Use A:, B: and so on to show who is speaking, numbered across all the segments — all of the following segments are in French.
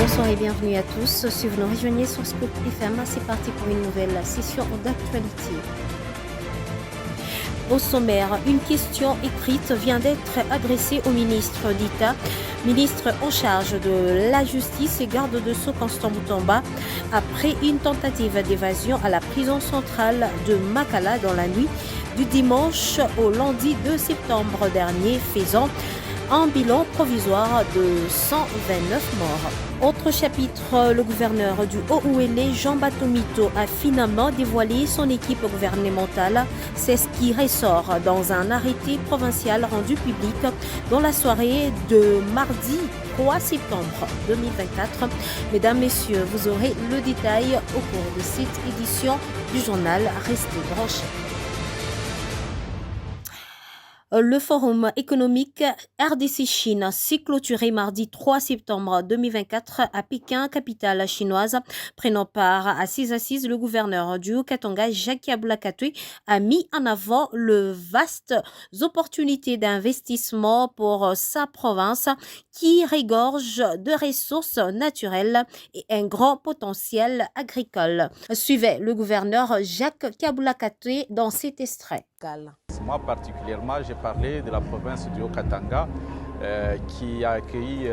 A: Bonsoir et bienvenue à tous. Si vous nous rejoignez sur Scoop FM, c'est parti pour une nouvelle session d'actualité. Au sommaire, une question écrite vient d'être adressée au ministre d'État, ministre en charge de la justice et garde de Sceaux Constant Boutamba, après une tentative d'évasion à la prison centrale de Makala dans la nuit du dimanche au lundi 2 septembre dernier, faisant un bilan provisoire de 129 morts. Autre chapitre, le gouverneur du Haut-Ouélé, Jean Batomito, a finalement dévoilé son équipe gouvernementale. C'est ce qui ressort dans un arrêté provincial rendu public dans la soirée de mardi 3 septembre 2024. Mesdames, Messieurs, vous aurez le détail au cours de cette édition du journal. Restez branchés. Le forum économique RDC-Chine s'est clôturé mardi 3 septembre 2024 à Pékin, capitale chinoise. Prenant part à ces assises, le gouverneur du Haut-Katanga, Jacques Aboulakatoui, a mis en avant le vastes opportunités d'investissement pour sa province qui regorge de ressources naturelles et un grand potentiel agricole. Suivez le gouverneur Jacques Aboulakatoui dans cet extrait.
B: Moi particulièrement, j'ai parlé de la province du Haut-Katanga qui a accueilli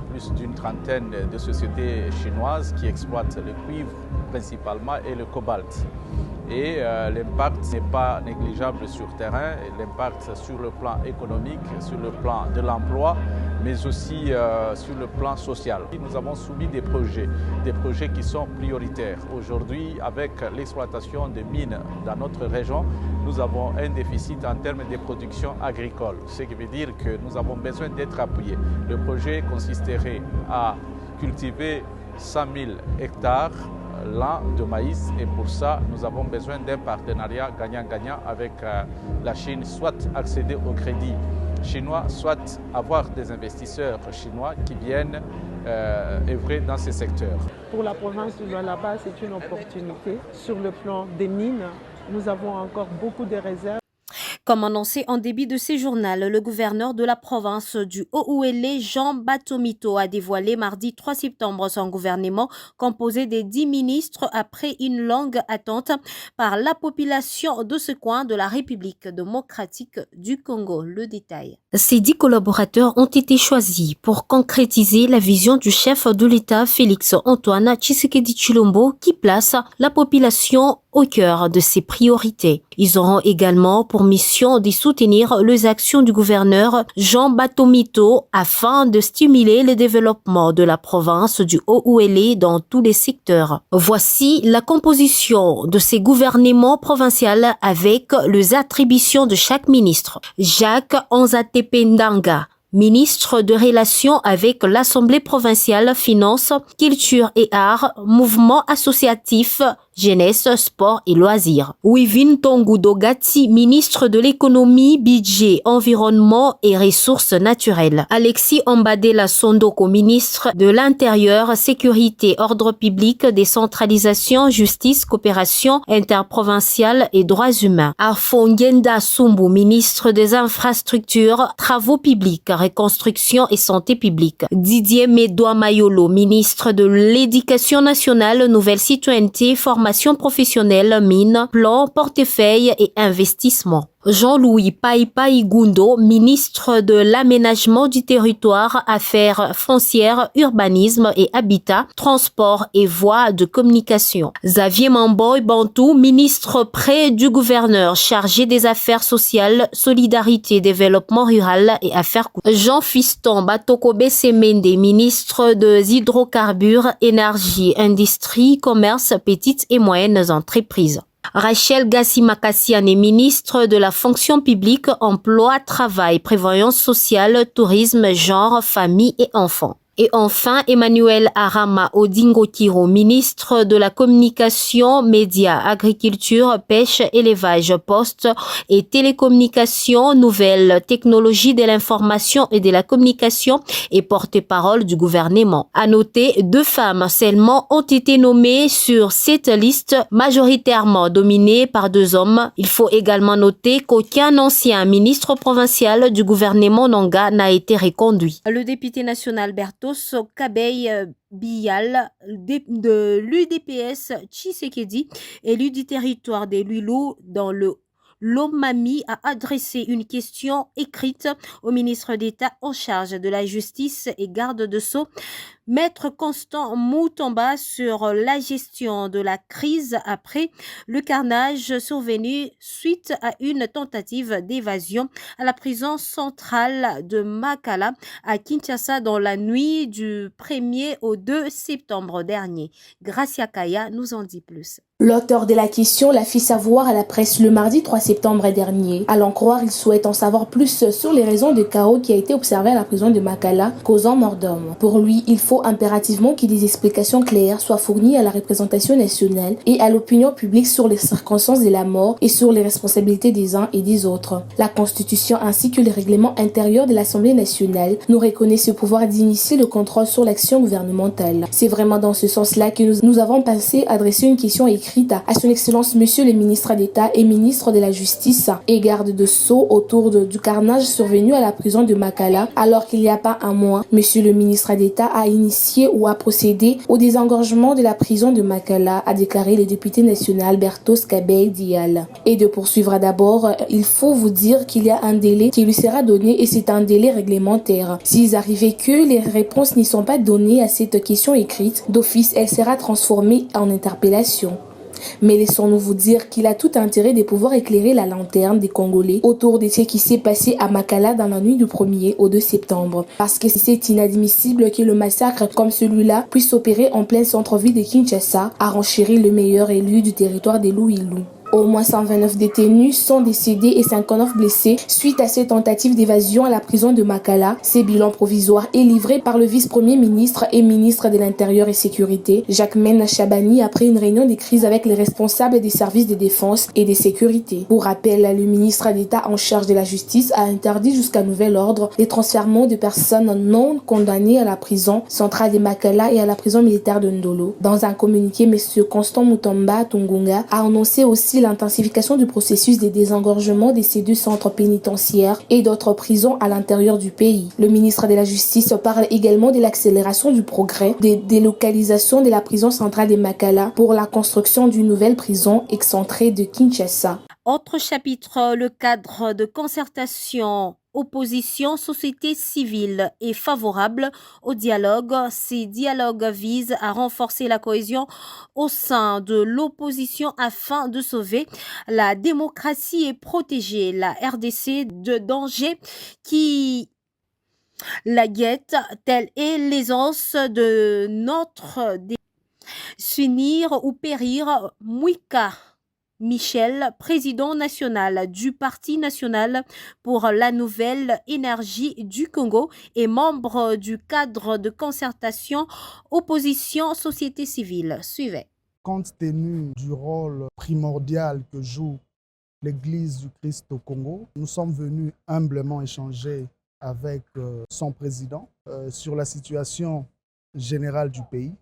B: plus d'une trentaine de sociétés chinoises qui exploitent le cuivre principalement et le cobalt. Et l'impact n'est pas négligeable sur le terrain, l'impact sur le plan économique, sur le plan de l'emploi, mais aussi sur le plan social. Nous avons soumis des projets qui sont prioritaires. Aujourd'hui, avec l'exploitation des mines dans notre région, nous avons un déficit en termes de production agricole, ce qui veut dire que nous avons besoin d'être appuyés. Le projet consisterait à cultiver 100 000 hectares l'an de maïs et pour ça, nous avons besoin d'un partenariat gagnant-gagnant avec la Chine, soit accéder au crédit chinois, soit avoir des investisseurs chinois qui viennent œuvrer dans ces secteurs.
C: Pour la province de Lualaba, c'est une opportunité. Sur le plan des mines, nous avons encore beaucoup de réserves.
A: Comme annoncé en début de ce journal, le gouverneur de la province du Haut-Ouélé, Jean Batomito, a dévoilé mardi 3 septembre son gouvernement composé des 10 ministres après une longue attente par la population de ce coin de la République démocratique du Congo. Le détail. Ces 10 collaborateurs ont été choisis pour concrétiser la vision du chef de l'État, Félix Antoine Tshisekedi Tshilombo, qui place la population au cœur de ses priorités. Ils auront également pour mission de soutenir les actions du gouverneur Jean Batomito afin de stimuler le développement de la province du Haut-Ouélé dans tous les secteurs. Voici la composition de ces gouvernements provinciaux avec les attributions de chaque ministre. Jacques Anzatependanga, ministre de Relations avec l'Assemblée provinciale, Finances, Culture et Arts, Mouvement associatif, Jeunesse, Sport et Loisirs. Wivin Tongudo Gati, ministre de l'Économie, Budget, Environnement et Ressources naturelles. Alexis Ombadela Sondoko, ministre de l'Intérieur, Sécurité, Ordre public, Décentralisation, Justice, Coopération interprovinciale et Droits humains. Arfongenda Sumbu, ministre des Infrastructures, Travaux publics, Reconstruction et Santé publique. Didier Médoua Mayolo, ministre de l'Éducation nationale, Nouvelle citoyenneté, Formation professionnelle, mine, plan, portefeuille et investissement. Jean-Louis Paipa Igundo, ministre de l'Aménagement du territoire, Affaires foncières, Urbanisme et Habitat, Transport et Voies de communication. Xavier Mamboy Bantou, ministre près du gouverneur, chargé des Affaires sociales, Solidarité, Développement rural et Affaires coutumières. Jean-Fiston Batokobe Semende, ministre des Hydrocarbures, Énergie, Industrie, Commerce, Petites et Moyennes Entreprises. Rachel Gassi-Makassiane, ministre de la fonction publique, emploi, travail, prévoyance sociale, tourisme, genre, famille et enfants. Et enfin, Emmanuel Arama Odingo-Kiro, ministre de la Communication, Médias, Agriculture, Pêche, Élevage, Poste et Télécommunications, Nouvelles Technologies de l'information et de la communication et porte-parole du gouvernement. À noter, 2 femmes seulement ont été nommées sur cette liste, majoritairement dominée par 2 hommes. Il faut également noter qu'aucun ancien ministre provincial du gouvernement Nanga n'a été reconduit. Le député national Bertos Kabey Bial de l'UDPS Tshisekedi, élu du territoire des Lulou dans le Lomami, a adressé une question écrite au ministre d'État en charge de la justice et garde de Sceaux, Maître Constant Moutamba, sur la gestion de la crise après le carnage survenu suite à une tentative d'évasion à la prison centrale de Makala à Kinshasa dans la nuit du 1er au 2 septembre dernier. Gracia Kaya nous en dit plus.
D: L'auteur de la question l'a fait savoir à la presse le mardi 3 septembre dernier. À l'en croire, il souhaite en savoir plus sur les raisons de chaos qui a été observé à la prison de Makala, causant mort d'homme. Pour lui, il faut impérativement que des explications claires soient fournies à la représentation nationale et à l'opinion publique sur les circonstances de la mort et sur les responsabilités des uns et des autres. La Constitution ainsi que les règlements intérieurs de l'Assemblée nationale nous reconnaissent ce pouvoir d'initier le contrôle sur l'action gouvernementale. C'est vraiment dans ce sens-là que nous avons pensé adresser une question écrite à son Excellence Monsieur le ministre d'État et ministre de la Justice et garde de Sceaux autour du carnage survenu à la prison de Makala, alors qu'il n'y a pas un mois, Monsieur le ministre d'État a initié ou a procédé au désengorgement de la prison de Makala, a déclaré le député national Bertos Kabey Dial. Et de poursuivre d'abord, il faut vous dire qu'il y a un délai qui lui sera donné et c'est un délai réglementaire. S'il arrivait que les réponses n'y sont pas données à cette question écrite, d'office, elle sera transformée en interpellation. Mais laissons-nous vous dire qu'il a tout intérêt de pouvoir éclairer la lanterne des Congolais autour de ce qui s'est passé à Makala dans la nuit du 1er au 2 septembre. Parce que c'est inadmissible que le massacre comme celui-là puisse opérer en plein centre-ville de Kinshasa, a renchéri le meilleur élu du territoire des Louilou. Au moins 129 détenus sont décédés et 59 blessés suite à ces tentatives d'évasion à la prison de Makala. Ces bilans provisoires est livré par le vice-premier ministre et ministre de l'Intérieur et Sécurité, Jacquemaine Chabani, après une réunion de crise avec les responsables des services de défense et de sécurité. Pour rappel, le ministre d'État en charge de la justice a interdit jusqu'à nouvel ordre les transfèrements de personnes non condamnées à la prison centrale de Makala et à la prison militaire de Ndolo. Dans un communiqué, M. Constant Moutamba Tungunga a annoncé aussi l'intensification du processus de désengorgement de ces deux centres pénitentiaires et d'autres prisons à l'intérieur du pays. Le ministre de la Justice parle également de l'accélération du progrès des délocalisations de la prison centrale de Makala pour la construction d'une nouvelle prison excentrée de Kinshasa.
A: Autre chapitre, le cadre de concertation opposition, société civile est favorable au dialogue. Ces dialogues visent à renforcer la cohésion au sein de l'opposition afin de sauver la démocratie et protéger la RDC de dangers qui la guettent, telle est l'aisance de notre s'unir ou périr. Mouika Michel, président national du Parti national pour la nouvelle énergie du Congo et membre du cadre de concertation opposition-société civile. Suivez.
E: Compte tenu du rôle primordial que joue l'Église du Christ au Congo, nous sommes venus humblement échanger avec son président sur la situation générale du pays,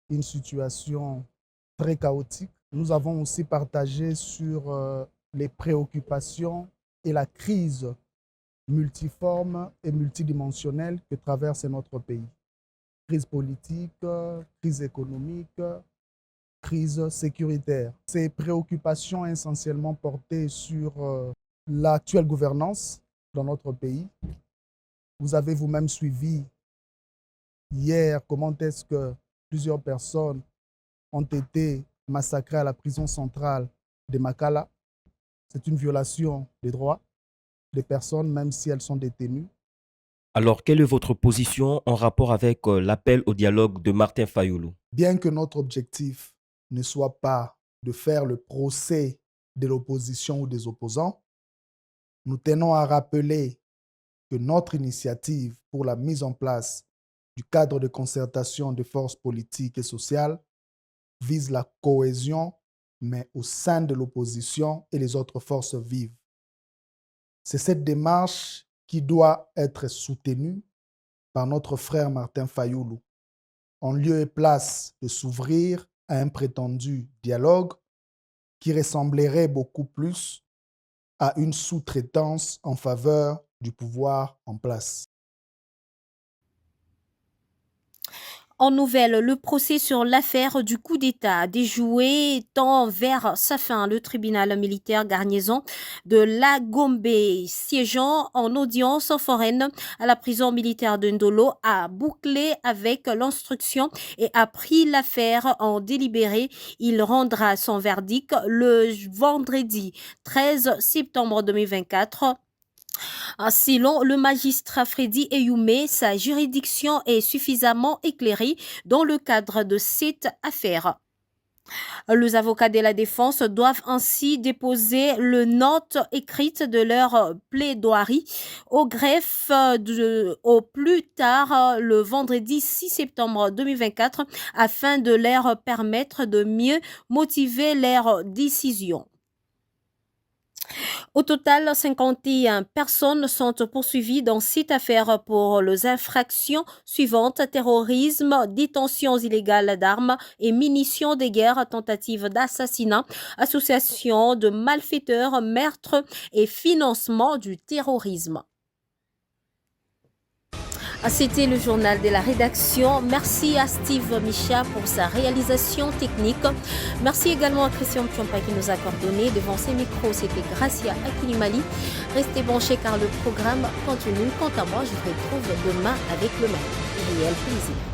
E: une situation très chaotique. Nous avons aussi partagé sur les préoccupations et la crise multiforme et multidimensionnelle que traverse notre pays. Crise politique, crise économique, crise sécuritaire. Ces préoccupations essentiellement portées sur l'actuelle gouvernance dans notre pays. Vous avez vous-même suivi hier comment est-ce que plusieurs personnes ont été massacrées à la prison centrale de Makala. C'est une violation des droits des personnes, même si elles sont détenues.
F: Alors, quelle est votre position en rapport avec l'appel au dialogue de Martin Fayoulou?
E: Bien que notre objectif ne soit pas de faire le procès de l'opposition ou des opposants, nous tenons à rappeler que notre initiative pour la mise en place du cadre de concertation des forces politiques et sociales vise la cohésion, mais au sein de l'opposition et les autres forces vives. C'est cette démarche qui doit être soutenue par notre frère Martin Fayoulou, en lieu et place de s'ouvrir à un prétendu dialogue qui ressemblerait beaucoup plus à une sous-traitance en faveur du pouvoir en place.
A: En nouvelle, le procès sur l'affaire du coup d'État a déjoué tend vers sa fin. Le tribunal militaire garnison de La Gombe, siégeant en audience foraine à la prison militaire de Ndolo, a bouclé avec l'instruction et a pris l'affaire en délibéré. Il rendra son verdict le vendredi 13 septembre 2024. Selon le magistrat Freddy Eyoume, sa juridiction est suffisamment éclairée dans le cadre de cette affaire. Les avocats de la défense doivent ainsi déposer le note écrite de leur plaidoirie au greffe au plus tard le vendredi 6 septembre 2024 afin de leur permettre de mieux motiver leur décision. Au total, 51 personnes sont poursuivies dans cette affaire pour les infractions suivantes: terrorisme, détentions illégales d'armes et munitions de guerre, tentative d'assassinat, association de malfaiteurs, meurtre et financement du terrorisme. C'était le journal de la rédaction. Merci à Steve Micha pour sa réalisation technique. Merci également à Christian Piompa qui nous a coordonné. Devant ses micros, c'était Gracia Akinimali. Restez branchés car le programme continue. Quant à moi, je vous retrouve demain avec le même réel plaisir.